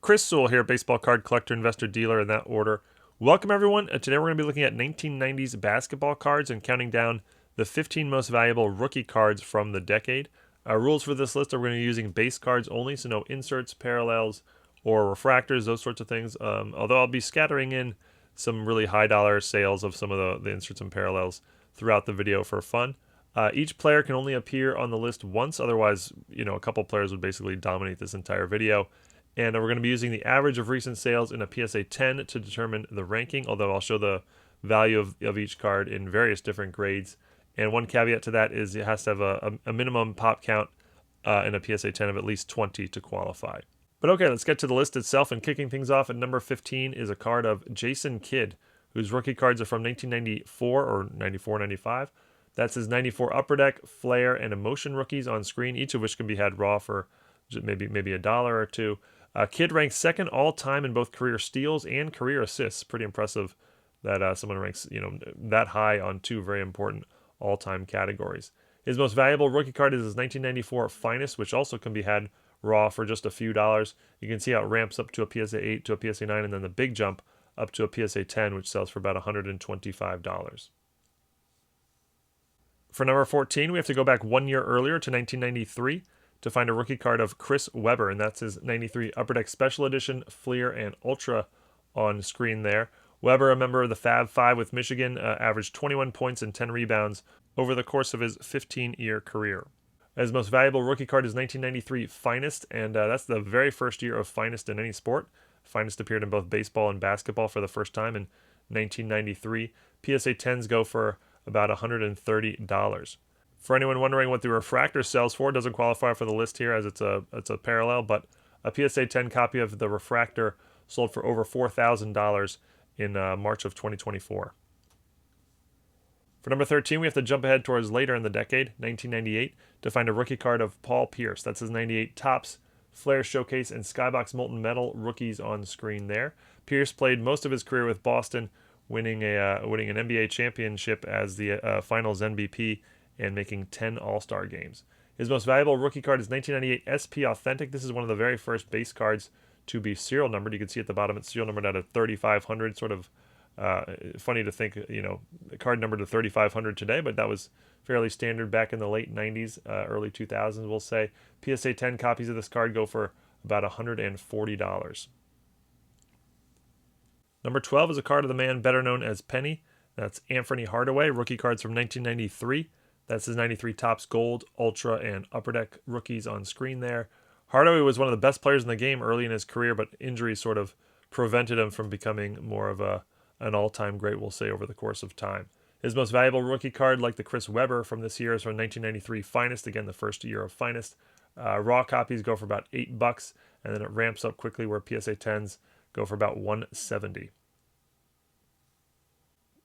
Chris Sewall here, baseball card collector, investor, dealer in that order. Welcome everyone. Today we're going to be looking at 1990s basketball cards and counting down the 15 most valuable rookie cards from the decade. Rules for this list are we're going to be using base cards only, so no inserts, parallels, or refractors, those sorts of things. Although I'll be scattering in some really high dollar sales of some of the inserts and parallels throughout the video for fun. Each player can only appear on the list once, otherwise, a couple players would basically dominate this entire video. And we're going to be using the average of recent sales in a PSA 10 to determine the ranking, although I'll show the value of each card in various different grades. And one caveat to that is it has to have a minimum pop count in a PSA 10 of at least 20 to qualify. But okay, let's get to the list itself. And kicking things off at number 15 is a card of Jason Kidd, whose rookie cards are from 1994 or 94, 95. That's his 94 Upper Deck, Flair, and Emotion rookies on screen, each of which can be had raw for maybe $1 or $2. Kidd ranks second all-time in both career steals and career assists. Pretty impressive that someone ranks that high on two very important all-time categories. His most valuable rookie card is his 1994 Finest, which also can be had raw for just a few dollars. You can see how it ramps up to a PSA 8 to a PSA 9, and then the big jump up to a PSA 10, which sells for about $125. For number 14, we have to go back 1 year earlier to 1993 to find a rookie card of Chris Webber, and that's his 93 Upper Deck Special Edition, Fleer, and Ultra on screen there. Webber, a member of the Fab Five with Michigan, averaged 21 points and 10 rebounds over the course of his 15-year career. His most valuable rookie card is 1993 Finest, and that's the very first year of Finest in any sport. Finest appeared in both baseball and basketball for the first time in 1993. PSA 10s go for about $130. For anyone wondering what the refractor sells for, it doesn't qualify for the list here as it's a parallel, but a PSA 10 copy of the refractor sold for over $4,000 in March of 2024. For number 13, we have to jump ahead towards later in the decade, 1998, to find a rookie card of Paul Pierce. That's his 98 Topps, Flair Showcase, and Skybox Molten Metal rookies on screen there. Pierce played most of his career with Boston, winning an NBA championship as the Finals MVP and making 10 All-Star games. His most valuable rookie card is 1998 SP Authentic. This is one of the very first base cards to be serial numbered. You can see at the bottom it's serial numbered out of 3500. Sort of funny to think, the card numbered to 3500 today, but that was fairly standard back in the late 90s, early 2000s, we'll say. PSA 10 copies of this card go for about $140. Number 12 is a card of the man better known as Penny. That's Anthony Hardaway, rookie cards from 1993. That's his 93 Topps Gold, Ultra, and Upper Deck rookies on screen there. Hardaway was one of the best players in the game early in his career, but injuries sort of prevented him from becoming more of an all-time great, we'll say, over the course of time. His most valuable rookie card, like the Chris Webber from this year, is from 1993 Finest, again, the first year of Finest. Raw copies go for about $8, and then it ramps up quickly where PSA 10s go for about $170.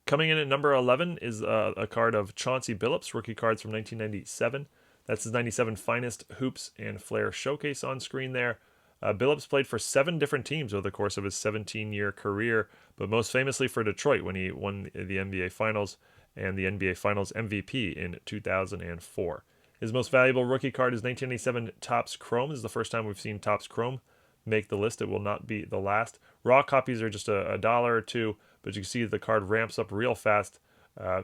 Coming in at number 11 is a card of Chauncey Billups, rookie cards from 1997. That's his 97 Finest, Hoops, and Flair Showcase on screen there. Billups played for 7 different teams over the course of his 17-year career, but most famously for Detroit when he won the NBA Finals and the NBA Finals MVP in 2004. His most valuable rookie card is 1997 Topps Chrome. This is the first time we've seen Topps Chrome make the list. It will not be the last. Raw copies are just $1 or $2, but you can see the card ramps up real fast,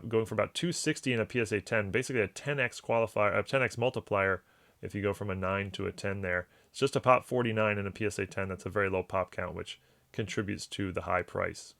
going for about $260 in a PSA 10, basically a 10x qualifier, a 10x multiplier if you go from a 9 to a 10 there. It's just a pop 49 in a PSA 10. That's a very low pop count, which contributes to the high price.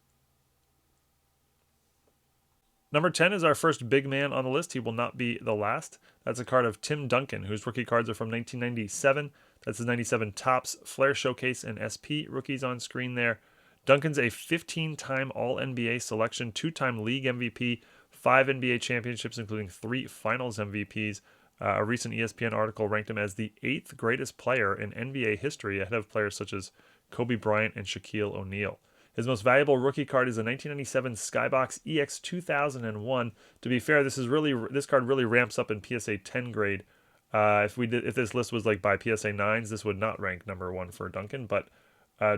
Number 10 is our first big man on the list. He will not be the last. That's a card of Tim Duncan, whose rookie cards are from 1997. That's his 97 Topps, Flair Showcase, and SP rookies on screen there. Duncan's a 15-time All-NBA selection, 2-time League MVP, 5 NBA championships, including 3 Finals MVPs. A recent ESPN article ranked him as the 8th greatest player in NBA history, ahead of players such as Kobe Bryant and Shaquille O'Neal. His most valuable rookie card is a 1997 Skybox EX 2001. To be fair, this card really ramps up in PSA 10 grade. If this list was like by PSA 9s, this would not rank number 1 for Duncan, but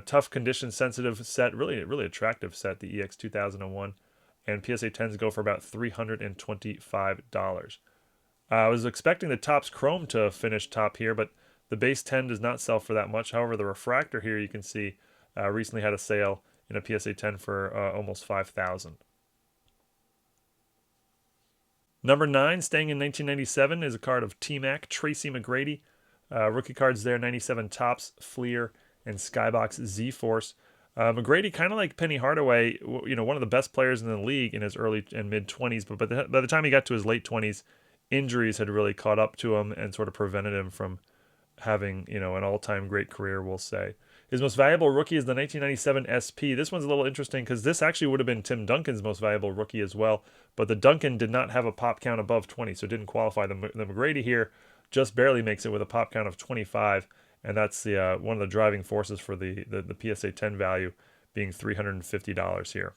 tough condition sensitive set, really attractive set, the EX 2001, and PSA 10s go for about $325. I was expecting the Topps Chrome to finish top here, but The base 10 does not sell for that much. However, the refractor here you can see recently had a sale in a PSA 10 for almost $5,000. Number 9, staying in 1997, is a card of T-Mac, Tracy McGrady. Rookie cards there, 97 Topps, Fleer, and Skybox Z-Force. McGrady, kind of like Penny Hardaway, one of the best players in the league in his early and mid-20s, but by the time he got to his late 20s, injuries had really caught up to him and sort of prevented him from having, an all-time great career, we'll say. His most valuable rookie is the 1997 SP. This one's a little interesting because this actually would have been Tim Duncan's most valuable rookie as well, but the Duncan did not have a pop count above 20, so it didn't qualify. The McGrady here just barely makes it with a pop count of 25, and that's the one of the driving forces for the PSA 10 value being $350 here.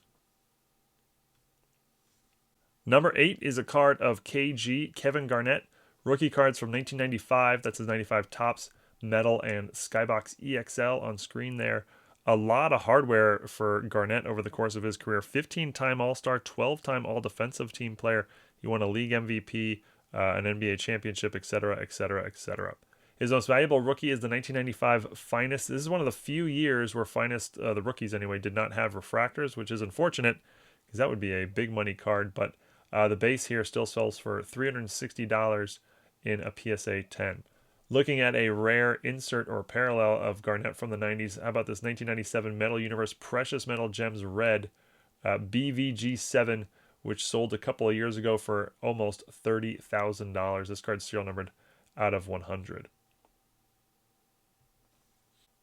Number 8 is a card of KG, Kevin Garnett. Rookie cards from 1995. That's his 95 Topps, Metal, and Skybox EXL on screen there. A lot of hardware for Garnett over the course of his career. 15-time All-Star, 12-time All-Defensive Team player. He won a league MVP, an NBA championship, etc., etc., etc. His most valuable rookie is the 1995 Finest. This is one of the few years where Finest, the rookies anyway, did not have refractors, which is unfortunate because that would be a big money card. But the base here still sells for $360 in a PSA 10. Looking at a rare insert or parallel of Garnett from the 90s, how about this 1997 Metal Universe Precious Metal Gems Red BVG7, which sold a couple of years ago for almost $30,000. This card's serial numbered out of 100.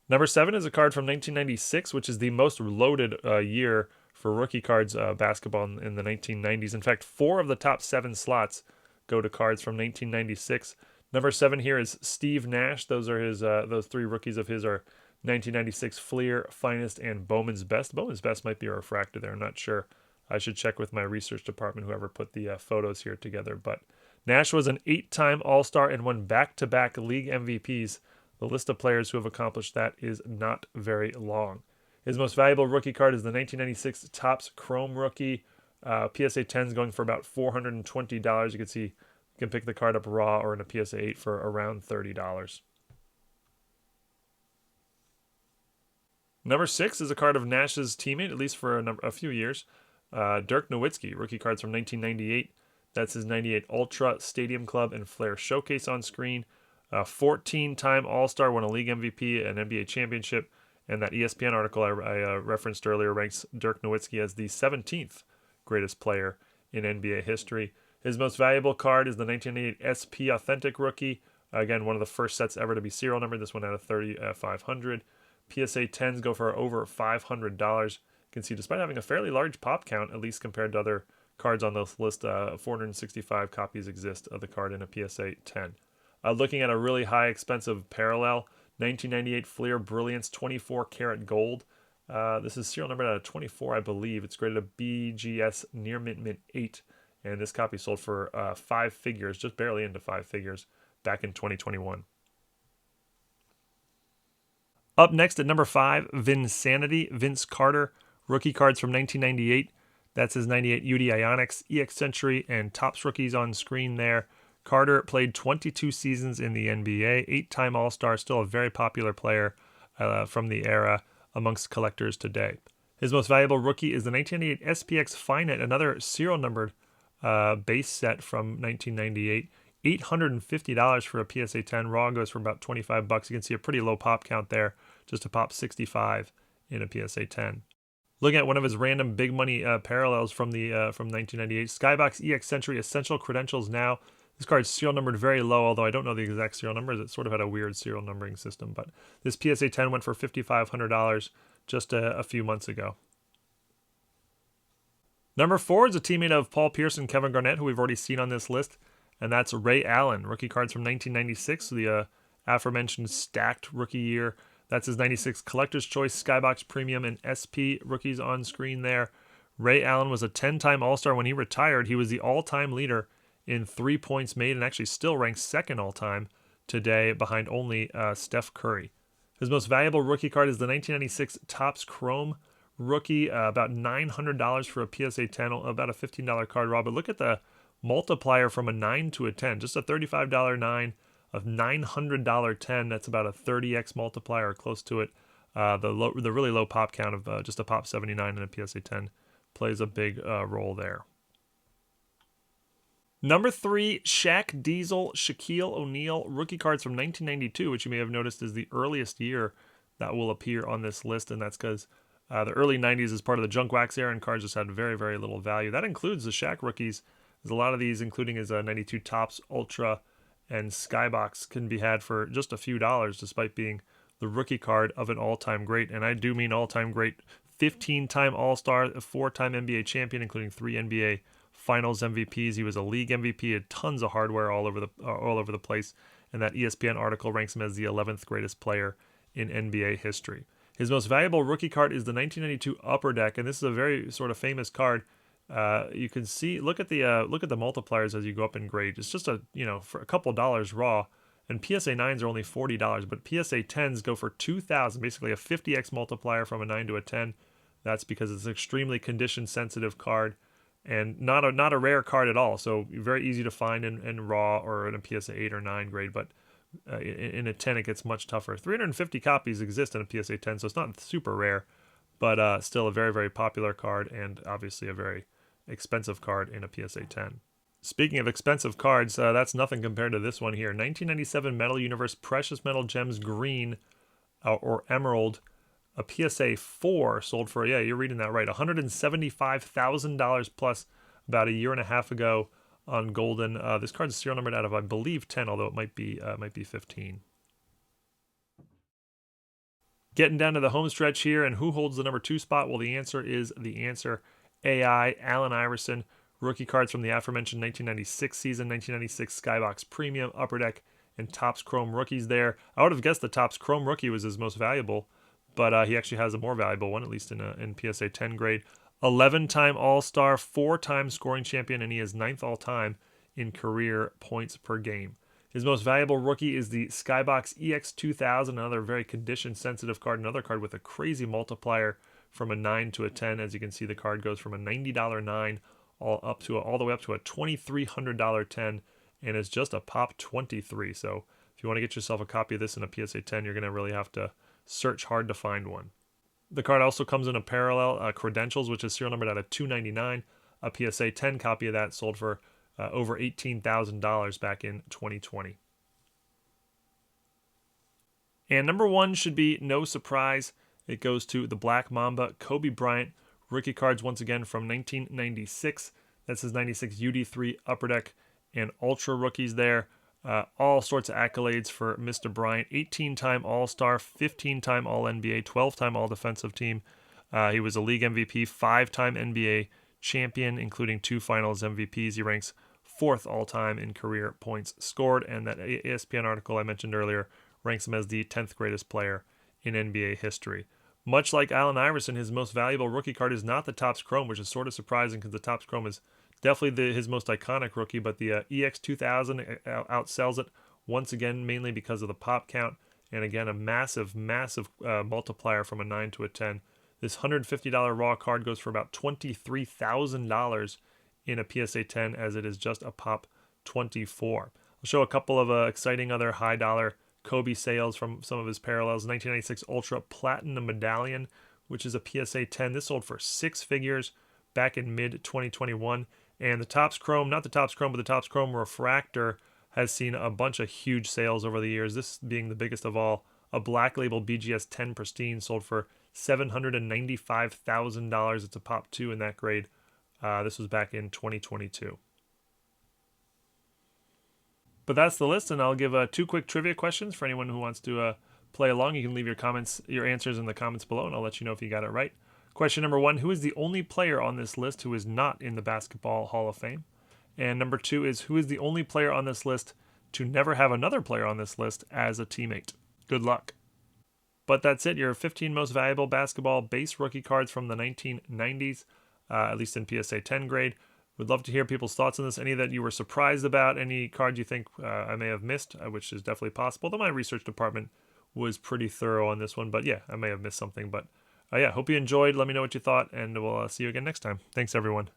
Number 7 is a card from 1996, which is the most loaded year for rookie cards basketball in the 1990s. In fact, 4 of the top 7 slots go to cards from 1996. Number 7 here is Steve Nash. Those are his. Those 3 rookies of his are 1996 Fleer, Finest, and Bowman's Best. Bowman's Best might be a refractor there. I'm not sure. I should check with my research department, whoever put the photos here together. But Nash was an 8-time All-Star and won back-to-back league MVPs. The list of players who have accomplished that is not very long. His most valuable rookie card is the 1996 Topps Chrome Rookie. PSA 10s going for about $420. You can see you can pick the card up raw or in a PSA 8 for around $30. Number 6 is a card of Nash's teammate, at least for a few years. Dirk Nowitzki, rookie cards from 1998. That's his 98 Ultra, Stadium Club, and Flair Showcase on screen. 14-time All-Star, won a league MVP, an NBA championship, and that ESPN article I referenced earlier ranks Dirk Nowitzki as the 17th greatest player in NBA history. His most valuable card is the 1988 SP Authentic Rookie. Again, one of the first sets ever to be serial numbered. This one out of 3,500. PSA 10s go for over $500. You can see, despite having a fairly large pop count, at least compared to other cards on this list, 465 copies exist of the card in a PSA 10. Looking at a really high expensive parallel, 1998 Fleer Brilliance 24 karat gold. This is serial numbered out of 24, I believe. It's graded a BGS Near Mint 8. And this copy sold for 5 figures, just barely into 5 figures, back in 2021. Up next at number 5, Vinsanity, Vince Carter. Rookie cards from 1998. That's his 98 UD Ionics, EX Century, and Topps rookies on screen there. Carter played 22 seasons in the NBA, 8-time All-Star, still a very popular player from the era amongst collectors today. His most valuable rookie is the 1998 SPX Finite, another serial numbered base set from 1998. $850 for a PSA 10. Raw goes for about $25. You can see a pretty low pop count there, just a pop 65 in a PSA 10. Looking at one of his random big money parallels from 1998, Skybox EX Century Essential Credentials Now. This card's serial numbered very low, although I don't know the exact serial numbers. It sort of had a weird serial numbering system, but this PSA 10 went for $5,500 just a few months ago. Number 4 is a teammate of Paul Pierce and Kevin Garnett, who we've already seen on this list, and that's Ray Allen. Rookie cards from 1996, the aforementioned stacked rookie year. That's his 96 Collector's Choice, Skybox Premium, and SP rookies on screen there. Ray Allen was a 10-time All-Star. When he retired, he was the all-time leader in 3 points made and actually still ranks second all-time today behind only Steph Curry. His most valuable rookie card is the 1996 Topps Chrome Rookie, about $900 for a PSA 10, about a $15 card, Rob. But look at the multiplier from a 9 to a 10, just a $35 9, a $900 10. That's about a 30x multiplier or close to it. The really low pop count of just a pop 79 and a PSA 10 plays a big role there. Number 3, Shaq Diesel, Shaquille O'Neal, rookie cards from 1992, which you may have noticed is the earliest year that will appear on this list, and that's because the early 90s is part of the junk wax era, and cards just had very, very little value. That includes the Shaq rookies. There's a lot of these, including his 92 Topps Ultra and Skybox, can be had for just a few dollars, despite being the rookie card of an all-time great, and I do mean all-time great. 15-time All-Star, a 4-time NBA champion, including 3 NBA Finals MVPs. He was a league MVP, had tons of hardware all over the place, and that ESPN article ranks him as the 11th greatest player in NBA history. His most valuable rookie card is the 1992 Upper Deck, and this is a very sort of famous card. You can see, look at the multipliers as you go up in grade. It's just for a couple dollars raw, and PSA 9s are only $40, but PSA 10s go for $2,000, basically a 50x multiplier from a 9 to a 10. That's because it's an extremely condition sensitive card, and not a rare card at all. So very easy to find in raw or in a PSA 8 or 9 grade, but in a 10 it gets much tougher. 350 copies exist in a PSA 10, so it's not super rare, but still a very, very popular card, and obviously a very expensive card in a PSA 10. Speaking of expensive cards, that's nothing compared to this one here. 1997 Metal Universe Precious Metal Gems Green or Emerald, a PSA 4 sold for, yeah, you're reading that right, $175,000 plus about a year and a half ago on Goldin. This card's serial numbered out of, I believe, 10, although it might be 15. Getting down to the home stretch here, and who holds the number 2 spot? Well, the answer is AI, Allen Iverson. Rookie cards from the aforementioned 1996 season, 1996 Skybox Premium, Upper Deck, and Topps Chrome rookies there. I would have guessed the Topps Chrome rookie was his most valuable, but he actually has a more valuable one, at least in PSA 10 grade. 11-time All-Star, 4-time scoring champion, and he is 9th all-time in career points per game. His most valuable rookie is the Skybox EX2000, another very condition-sensitive card, another card with a crazy multiplier from a 9 to a 10. As you can see, the card goes from a $90 9 all the way up to a $2,300 10, and is just a pop 23. So if you want to get yourself a copy of this in a PSA 10, you're going to really have to search hard to find one. The card also comes in a parallel credentials, which is serial numbered out of $299. A PSA 10 copy of that sold for over $18,000 back in 2020. And number 1 should be no surprise. It goes to the Black Mamba, Kobe Bryant. Rookie cards once again from 1996. That's his 96 UD3 Upper Deck and Ultra rookies there. All sorts of accolades for Mr. Bryant. 18-time All-Star, 15-time All-NBA, 12-time All-Defensive Team. He was a league MVP, 5-time NBA champion, including 2 finals MVPs. He ranks 4th all-time in career points scored, and that ESPN article I mentioned earlier ranks him as the 10th greatest player in NBA history. Much like Allen Iverson, his most valuable rookie card is not the Topps Chrome, which is sort of surprising because the Topps Chrome is definitely his most iconic rookie, but the EX2000 outsells it once again, mainly because of the pop count, and again, a massive multiplier from a 9 to a 10. This $150 raw card goes for about $23,000 in a PSA 10, as it is just a pop 24. I'll show a couple of exciting other high-dollar Kobe sales from some of his parallels. 1996 Ultra Platinum Medallion, which is a PSA 10. This sold for 6 figures back in mid-2021. And the Topps Chrome, not the Topps Chrome, but the Topps Chrome Refractor has seen a bunch of huge sales over the years, this being the biggest of all. A Black Label BGS 10 Pristine sold for $795,000. It's a pop 2 in that grade. This was back in 2022. But that's the list, and I'll give 2 quick trivia questions for anyone who wants to play along. You can leave your answers in the comments below, and I'll let you know if you got it right. Question number 1, who is the only player on this list who is not in the Basketball Hall of Fame? And number 2 is, who is the only player on this list to never have another player on this list as a teammate? Good luck. But that's it, your 15 most valuable basketball base rookie cards from the 1990s, at least in PSA 10 grade. Would love to hear people's thoughts on this. Any that you were surprised about, any cards you think I may have missed, which is definitely possible. Though my research department was pretty thorough on this one, but yeah, I may have missed something. But yeah, hope you enjoyed. Let me know what you thought, and we'll see you again next time. Thanks, everyone.